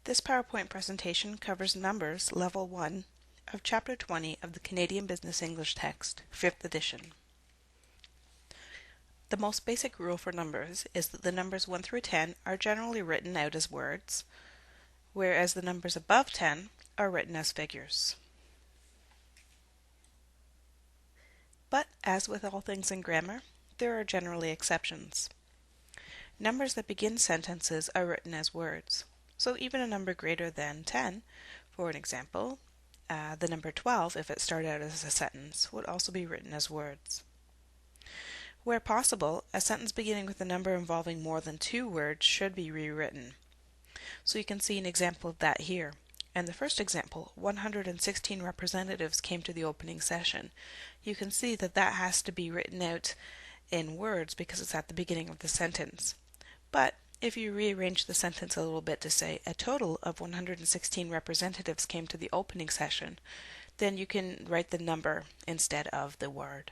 This PowerPoint presentation covers Numbers Level 1 of Chapter 20 of the Canadian Business English Text, 5th edition. The most basic rule for numbers is that the numbers 1 through 10 are generally written out as words, whereas the numbers above 10 are written as figures. But, as with all things in grammar, there are generally exceptions. Numbers that begin sentences are written as words. So even a number greater than 10, for an example, the number 12, if it started out as a sentence, would also be written as words. Where possible, a sentence beginning with a number involving more than 2 words should be rewritten. So you can see an example of that here. In the first example, 116 representatives came to the opening session. You can see that that has to be written out in words because it's at the beginning of the sentence. But if you rearrange the sentence a little bit to say a total of 116 representatives came to the opening session, then you can write the number instead of the word.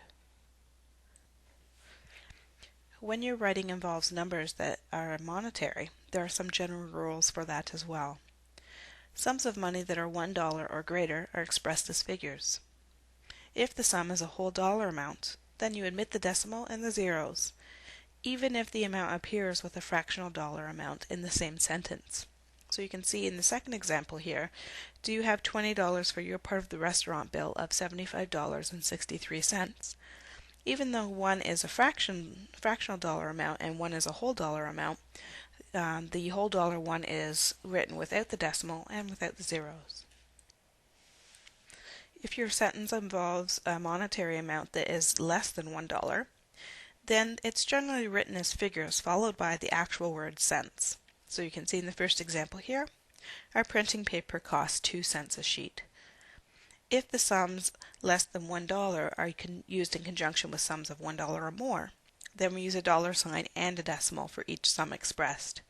When your writing involves numbers that are monetary, there are some general rules for that as well. Sums of money that are $1 or greater are expressed as figures. If the sum is a whole dollar amount, then you omit the decimal and the zeros, even if the amount appears with a fractional dollar amount in the same sentence. So you can see in the second example here, do you have $20 for your part of the restaurant bill of $75.63? Even though one is a fractional dollar amount and one is a whole dollar amount, the whole dollar one is written without the decimal and without the zeros. If your sentence involves a monetary amount that is less than $1, then it's generally written as figures followed by the actual word cents. So you can see in the first example here, our printing paper costs 2 cents a sheet. If the sums less than $1 are used in conjunction with sums of $1 or more, then we use a dollar sign and a decimal for each sum expressed.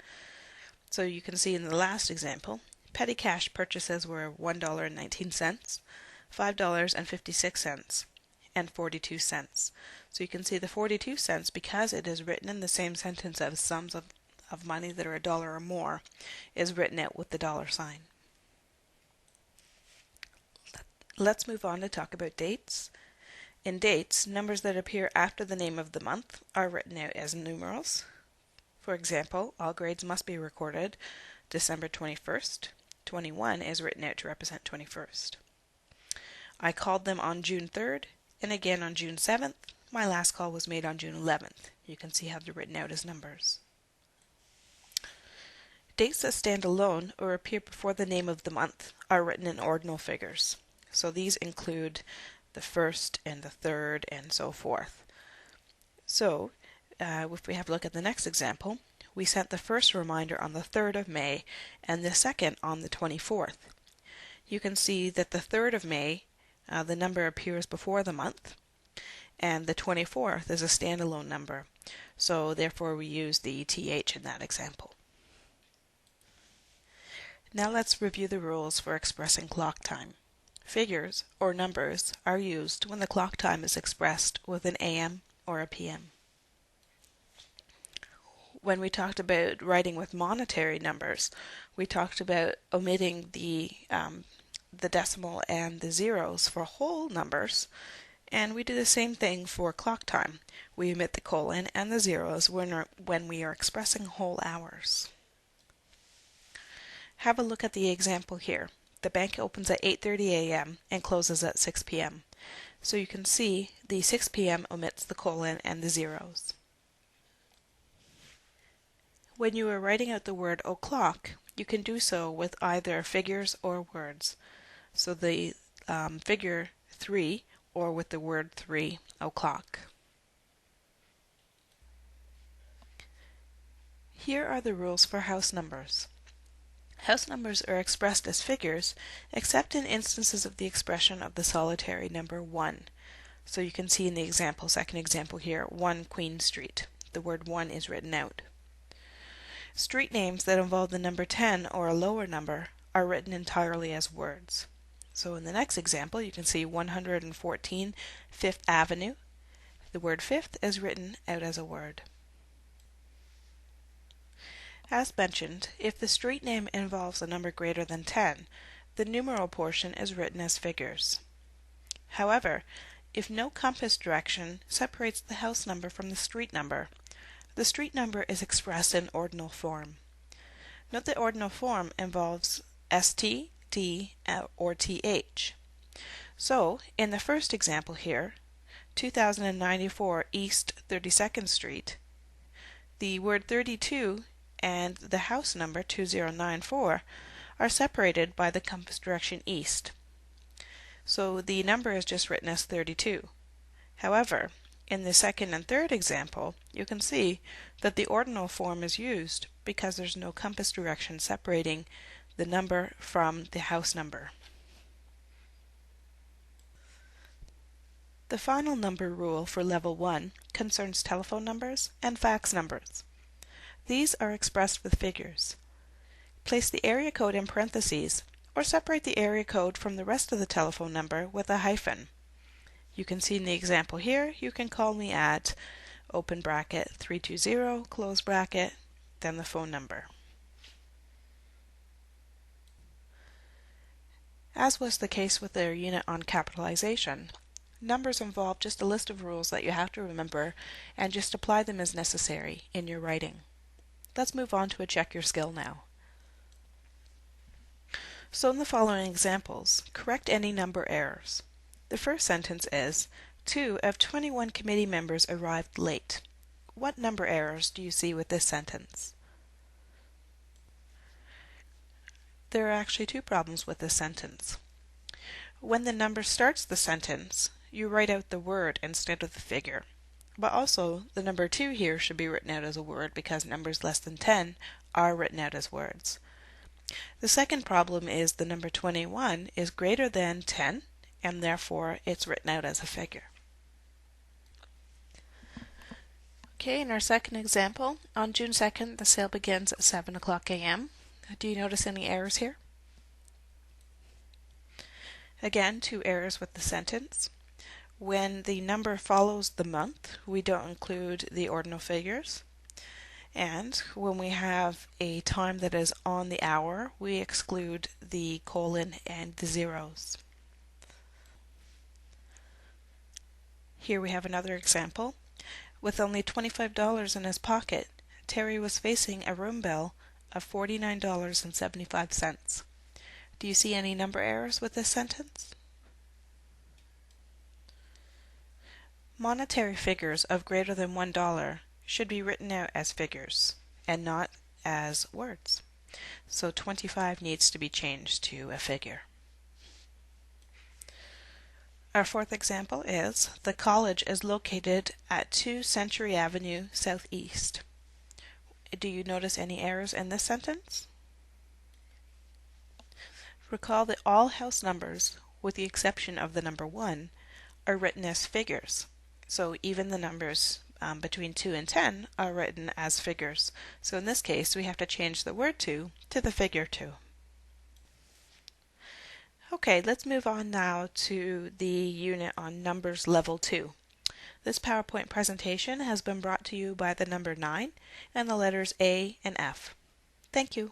So you can see in the last example, petty cash purchases were $1.19, $5.56, and 42 cents. So you can see the 42 cents, because it is written in the same sentence as sums of money that are $1 or more, is written out with the dollar sign. Let's move on to talk about dates. In dates, numbers that appear after the name of the month are written out as numerals. For example, all grades must be recorded December 21st. 21 is written out to represent 21st. I called them on June 3rd and again on June 7th. My last call was made on June 11th. You can see how they're written out as numbers. Dates that stand alone or appear before the name of the month are written in ordinal figures. So these include the 1st and the 3rd and so forth. So if we have a look at the next example, we sent the first reminder on the 3rd of May and the second on the 24th. You can see that the 3rd of May, the number appears before the month, and the 24th is a standalone number. So therefore we use the TH in that example. Now let's review the rules for expressing clock time. Figures, or numbers, are used when the clock time is expressed with an AM or a PM. When we talked about writing with monetary numbers, we talked about omitting the decimal and the zeros for whole numbers, and we do the same thing for clock time. We omit the colon and the zeros when we are expressing whole hours. Have a look at the example here. The bank opens at 8:30 a.m. and closes at 6 p.m. So you can see the 6 p.m. omits the colon and the zeros. When you are writing out the word o'clock, you can do so with either figures or words. So the figure 3 or with the word 3 o'clock. Here are the rules for house numbers. House numbers are expressed as figures, except in instances of the expression of the solitary number 1. So you can see in the second example here, 1 Queen Street. The word 1 is written out. Street names that involve the number 10 or a lower number are written entirely as words. So in the next example, you can see 114 Fifth Avenue. The word fifth is written out as a word. As mentioned, if the street name involves a number greater than 10, the numeral portion is written as figures. However, if no compass direction separates the house number from the street number, the street number is expressed in ordinal form. Note that ordinal form involves ST, T, or TH. So, in the first example here, 2094 East 32nd Street, the word 32 and the house number 2094 are separated by the compass direction east. So the number is just written as 32. However, in the second and third example, you can see that the ordinal form is used because there's no compass direction separating the number from the house number. The final number rule for level 1 concerns telephone numbers and fax numbers. These are expressed with figures. Place the area code in parentheses or separate the area code from the rest of the telephone number with a hyphen. You can see in the example here, you can call me at open bracket 320 close bracket, then the phone number. As was the case with their unit on capitalization, numbers involve just a list of rules that you have to remember and just apply them as necessary in your writing. Let's move on to a check your skill now. So in the following examples, correct any number errors. The first sentence is, 2 of 21 committee members arrived late. What number errors do you see with this sentence? There are actually two problems with this sentence. When the number starts the sentence, you write out the word instead of the figure. But also, the number 2 here should be written out as a word because numbers less than 10 are written out as words. The second problem is the number 21 is greater than 10 and therefore it's written out as a figure. Okay, in our second example, on June 2nd the sale begins at 7 o'clock a.m. Do you notice any errors here? Again, two errors with the sentence. When the number follows the month, we don't include the ordinal figures. And when we have a time that is on the hour, we exclude the colon and the zeros. Here we have another example. With only $25 in his pocket, Terry was facing a room bill of $49.75. Do you see any number errors with this sentence? Monetary figures of greater than $1 should be written out as figures and not as words. So 25 needs to be changed to a figure. Our fourth example is, the college is located at 2 Century Avenue Southeast. Do you notice any errors in this sentence? Recall that all house numbers, with the exception of the number 1, are written as figures. So even the numbers between 2 and 10 are written as figures. So in this case, we have to change the word 2 to the figure 2. Okay, let's move on now to the unit on numbers level 2. This PowerPoint presentation has been brought to you by the number 9 and the letters A and F. Thank you.